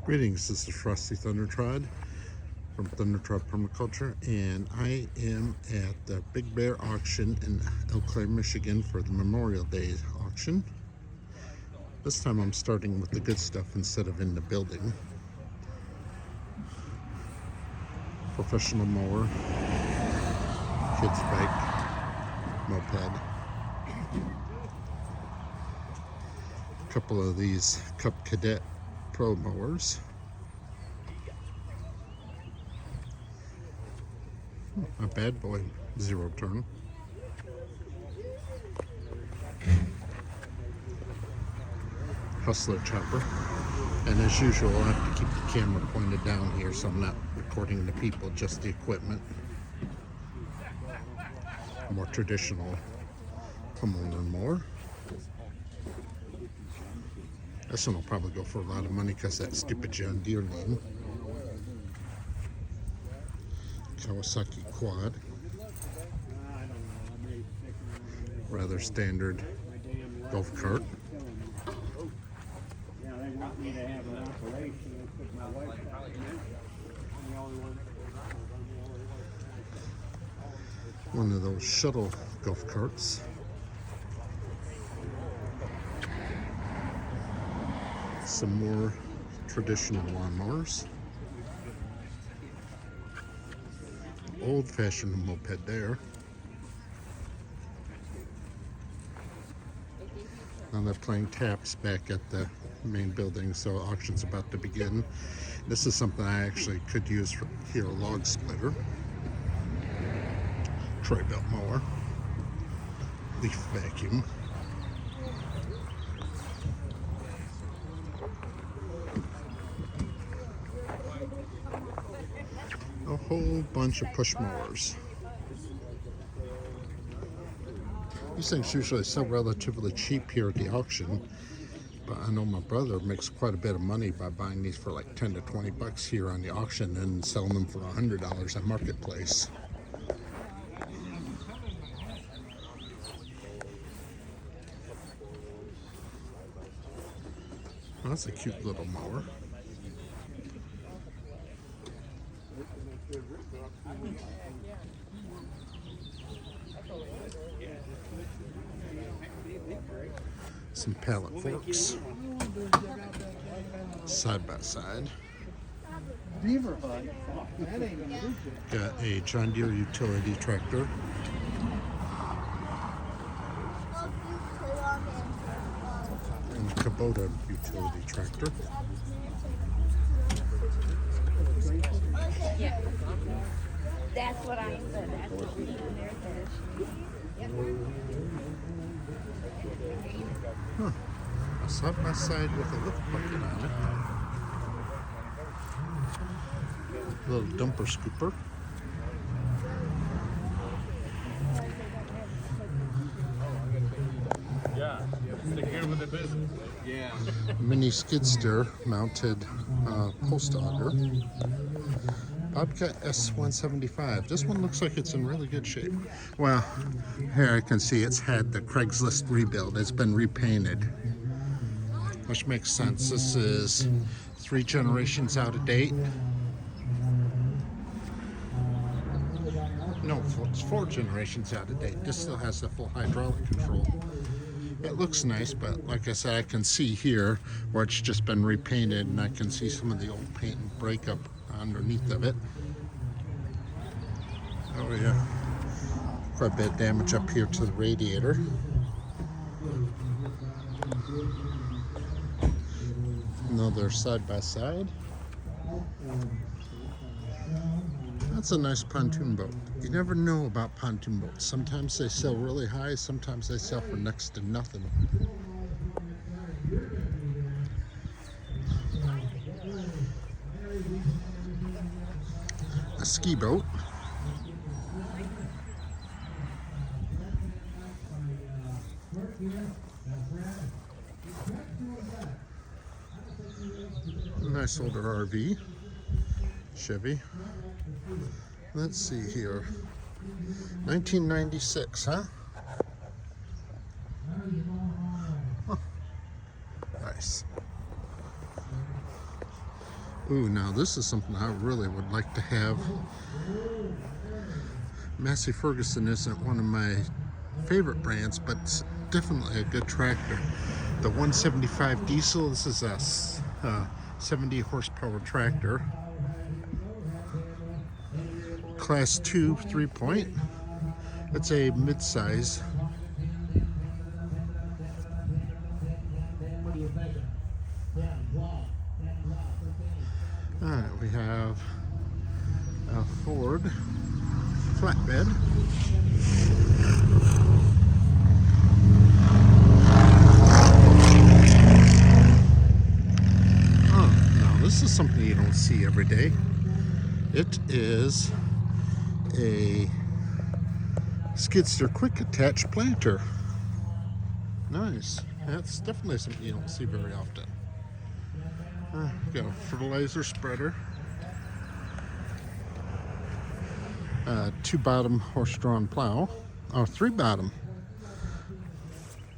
Greetings, this is Frosty Thundertrod from Thundertrod Permaculture, and I am at the Big Bear auction in Eau Claire, Michigan for the Memorial Day auction. This time I'm starting with the good stuff instead of in the building. Professional mower, kids bike, moped. A couple of these Cub Cadet Pro mowers. A bad boy zero turn. Hustler chopper. And as usual, I have to keep the camera pointed down here so I'm not recording the people, just the equipment. More traditional homeowner mower. This one will probably go for a lot of money because that stupid John Deere name. Kawasaki Quad. Rather standard golf cart. One of those shuttle golf carts. Some more traditional lawnmowers. Old-fashioned moped there. Now they're playing taps back at the main building, so auction's about to begin. This is something I actually could use for here, a log splitter. Troy belt mower. Leaf vacuum. A whole bunch of push mowers. These things usually sell relatively cheap here at the auction, but I know my brother makes quite a bit of money by buying these for like 10 to 20 bucks here on the auction and selling them for $100 at Marketplace. Well, that's a cute little mower. Some pallet forks, side by side. Got a John Deere utility tractor. And a Kubota utility tractor. Yeah. That's what I said. That's what we do there. Huh. A side by side with a lift bucket on it. A little dumper scooper. Yeah, stick here with the business. Yeah. Mini skid steer mounted post auger. Bobcat S175. This one looks like it's in really good shape. Well, here I can see it's had the Craigslist rebuild. It's been repainted, which makes sense. This is 3 generations out of date. No, it's 4 generations out of date. This still has the full hydraulic control. It looks nice, but like I said, I can see here where it's just been repainted, and I can see some of the old paint and breakup underneath of it. Oh yeah, quite a bit of damage up here to the radiator. Another side by side. That's a nice pontoon boat. You never know about pontoon boats. Sometimes they sell really high, sometimes they sell for next to nothing. A ski boat. A nice older RV. Chevy. Let's see here. 1996, huh? Huh. Nice. Ooh, now this is something I really would like to have. Massey Ferguson isn't one of my favorite brands, but it's definitely a good tractor. The 175 diesel, this is a 70 horsepower tractor. Class 2 3-point. It's a mid-size. Alright, we have a Ford flatbed. Oh, now this is something you don't see every day. It is a skidster quick attach planter. Nice. That's definitely something you don't see very often. Got a fertilizer spreader. 2-bottom horse-drawn plow. Oh, 3-bottom.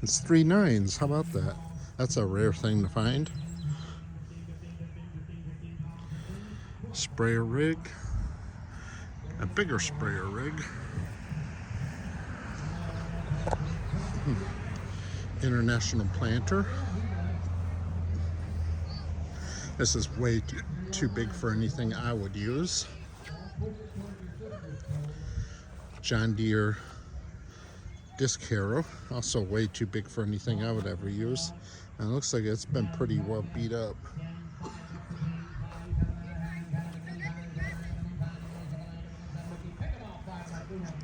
It's 3 9s. How about that? That's a rare thing to find. Sprayer rig. A bigger sprayer rig. International planter. This is way too big for anything I would use. John Deere disc harrow, also way too big for anything I would ever use. And it looks like it's been pretty well beat up.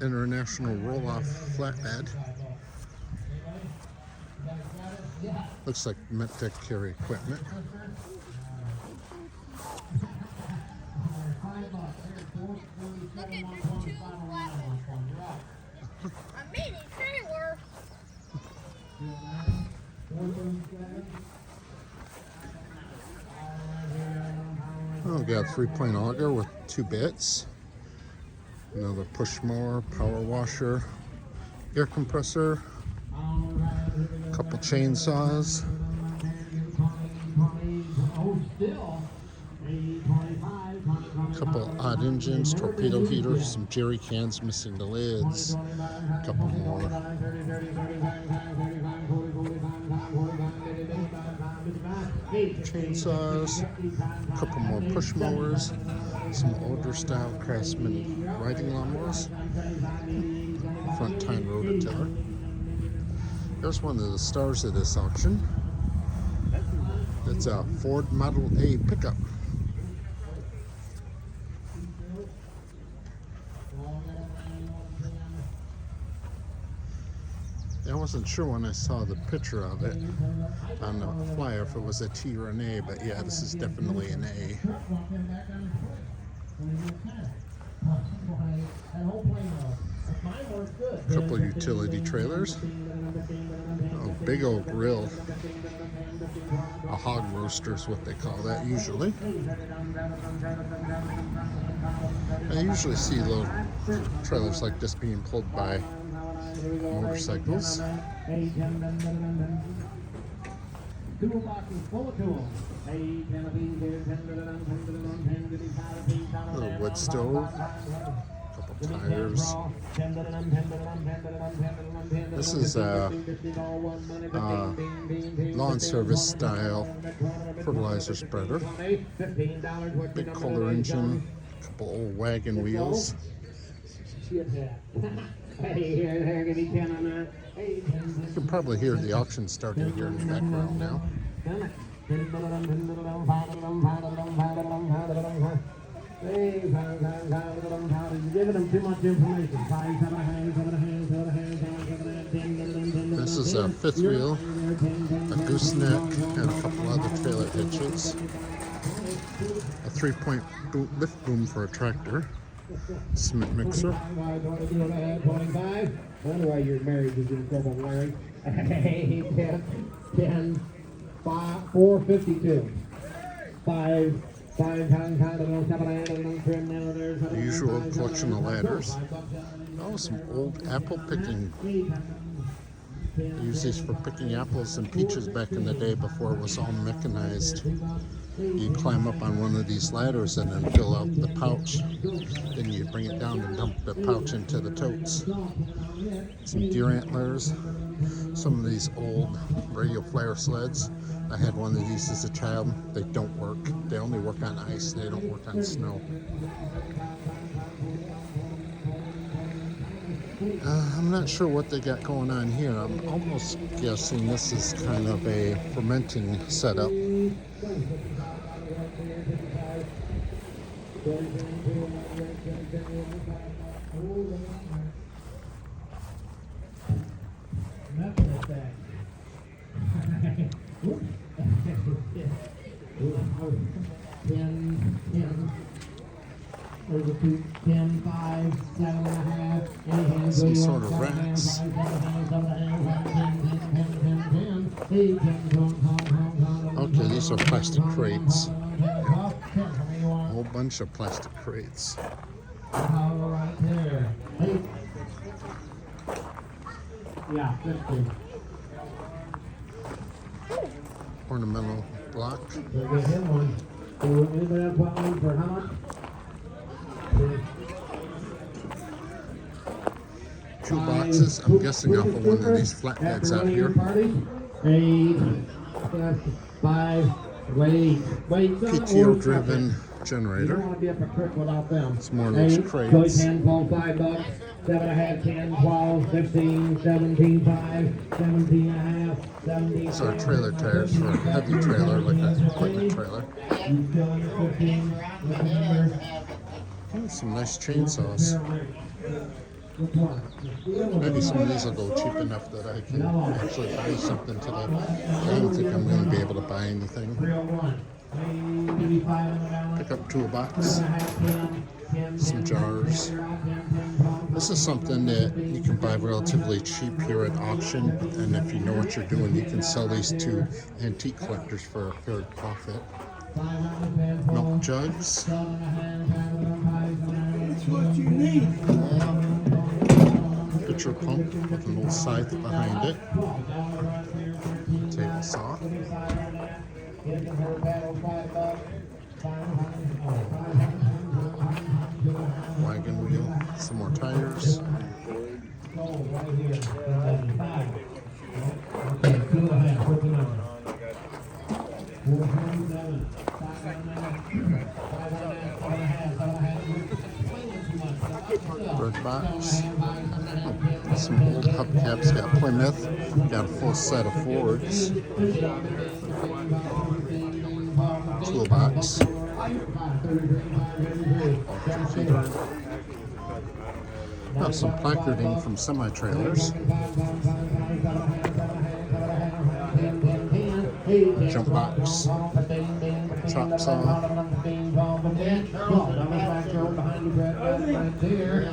International roll-off flatbed. Looks like meant to carry equipment. Look at there's 2 flatbeds. A mini trailer. Oh, we got a 3-point auger with 2 bits. Another push mower, power washer, air compressor, a couple chainsaws. A couple odd engines, torpedo heaters, some jerry cans missing the lids, a couple more. Chainsaws, a couple more push mowers, some older style Craftsman riding lawnmowers, front tine rototiller. Here's one of the stars of this auction. It's a Ford Model A pickup. I wasn't sure when I saw the picture of it on the flyer if it was a T or an A, but yeah, this is definitely an A. Couple utility trailers. Oh, big old grill. A hog roaster is what they call that usually. I usually see little trailers like this being pulled by motorcycles. Little wood stove, couple tires. This is a lawn service style fertilizer spreader. Big Kohler engine, couple old wagon wheels. You can probably hear the auction starting here in the background now. This is a 5th wheel, a gooseneck, and a couple other trailer hitches. A 3-point lift boom for a tractor. Cement mixer. I wonder why your marriage is in trouble, Larry. 10, 5, 452. 5, The usual collection of ladders. Oh, some old apple picking. They used these for picking apples and peaches back in the day before it was all mechanized. You climb up on one of these ladders and then fill out the pouch. Then you bring it down and dump the pouch into the totes. Some deer antlers. Some of these old radio flare sleds. I had one of these as a child. They don't work. They only work on ice. They don't work on snow. I'm not sure what they got going on here. I'm almost guessing this is kind of a fermenting setup. Over to 10, 5, 7.5. Some sort of racks. Okay, these are plastic crates. A whole bunch of plastic crates. Right there. Yeah, 50. Ornamental block. We'll get him one. So anybody have one for how much? 2 boxes. I'm guessing off of one of these flatbeds out here. 8, 5, wait. PTO-driven You generator. don't want to be up a creek without them. It's more of those 8, crates. Toy 10, 12, $5. 7.5, 10, 12, 15, 17, 5, 17 and a half, 17. These are trailer tires for a heavy trailer, like an equipment trailer. You fill your 15, remember. Some nice chainsaws. Maybe some of these will go cheap enough that I can actually buy something today. I don't think I'm going to be able to buy anything. 301. Pick up 2 a box. Some jars. This is something that you can buy relatively cheap here at auction, and if you know what you're doing, you can sell these to antique collectors for a fair profit. Milk jugs. That's what you need. Pitcher pump with an old scythe behind it. Table saw. Wagon wheel. Some more tires. Bird box. Some old hubcaps. Got Plymouth. Got a full set of Fords. Toolbox. Got some placarding from semi-trailers. Jump box. Chop saw.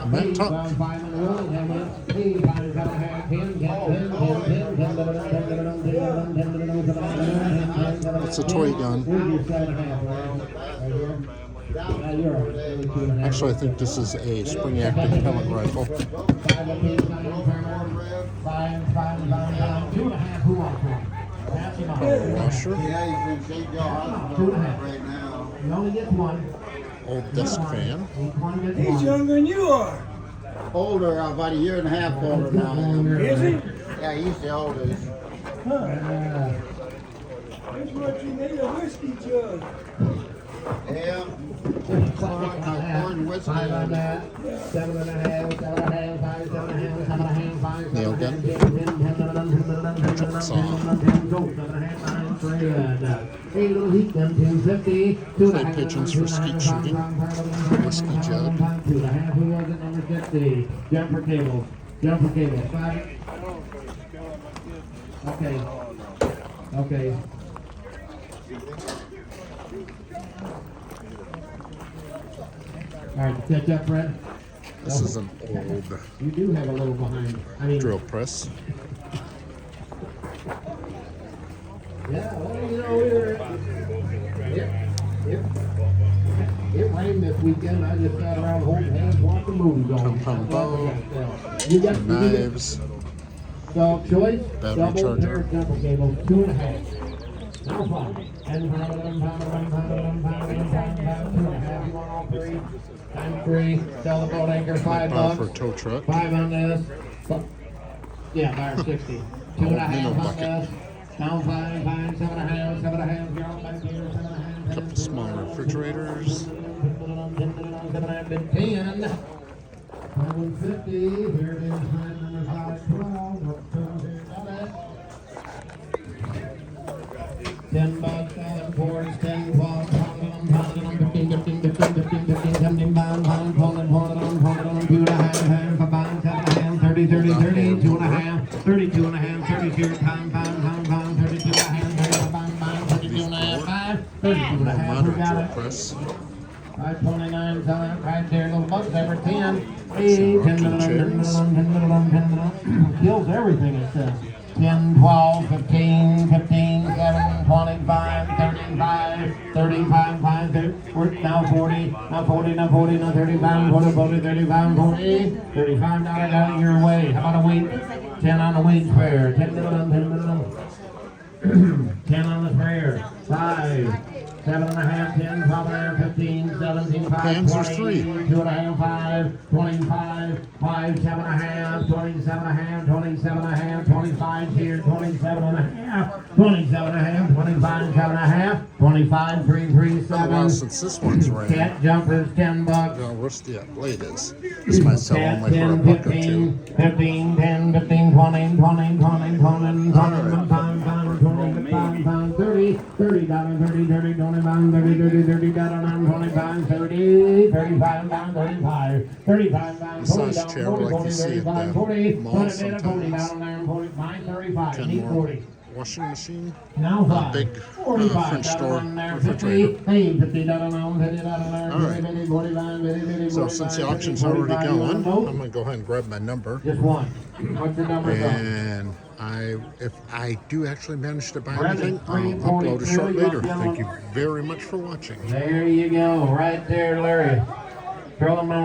Mat tuck. It's a toy gun. Actually, I think this is a spring-acting pellet rifle. Power washer. Yeah, you can shake your hospital right now. You only get one. Old desk fan. He's younger than you are. Older, about a year and a half older now. Is he? Yeah, he's the oldest. That's what you need, a whiskey jug. Yeah. Corn whiskey. 5 on that. 7.5, 7.5, 5, 7.5, 7.5, 5. Nail gun. Chop saw. Clay pigeons for skeet shooting. Whiskey jug. 2.5 wheels at number 50. Jumper cables. Jumper cables. 5. Okay. Okay. All right, catch up, Fred. This is an old You do have a little behind. I mean, drill press. yeah, well, you know, it rained this weekend. I just sat around holding hands, watching movies all Compound bow. You got Knives. So, choice, Battery double charger. pair of jumper cables, 2.5. Now 5. 10 pound, 11 pound, 11 pound, 11 pound, 11 pound, 2.5. You want all three? Times 3. Sell the boat anchor, $5. For a tow truck. 5 on this. Yeah, $1.60. 2.5 minnow on bucket. this. Down 5, 5, 7.5, 7.5. You're all back here, 7.5. Couple small refrigerators. 10. 150. Here it is, line number 512. What turns here? Got it. $10, 7 boards, 10, 12, 15, 15, 15, 15, 15, 17 pound, pound, hold it, 2.5, 5 pound, 7.5, 30, 30, 30, 2.5, 32.5, 32, pound, 32.5, 32.5, 5, 32.5, we got it. Press. 529, selling it right there, little bucks over 10, 8, 10, kills everything it says. 10, 12, 15, 15, 7, 25, 35, 35, 5, 30, now 40, now 40, now 40, now 35, 40, 40, 35, 40, $35 out of your way. How about a week? 10 on the weed fair, 10 minimum, 10 minimum. 10 on the sprayer, 5, 7.5, 10, 12.5, 15, 17, 5, Pans are 20, three. 2.5, 5, 25, 5, 7.5, 27.5, 27.5, 25 here, 27.5, 27.5, 25, 7.5, 25, 3, 3, Been a while 7. since this one's ran. Cat jumpers, $10. Now, where's the blade is? This might sell Cat only for a 10, buck or 15, two. 15, 10, 15, 20, 20, 20, 20, 20, 30, $30, 30, 30, 25, 30, 30, 30, 25, 30, 35, 35, 35, Massage 40, chair 40, like 40, you see at 35, the 40, mall 40, sometimes. 45, 35, 10 need more. 40. Washing machine. Now five. big, 45 French door down there, refrigerator. 50, hey, $50 down, $50 there, All right. 50, 45, 50, 50, So since the 45, auction's 50, already 45, you going, wanna I'm know? gonna go ahead and grab my number. Just one. What's your number? And if I do actually manage to buy Bradley, anything, I'll 342, upload a short you got later. the other Thank one? you very much for watching. There you go, right there, Larry. Throw them on.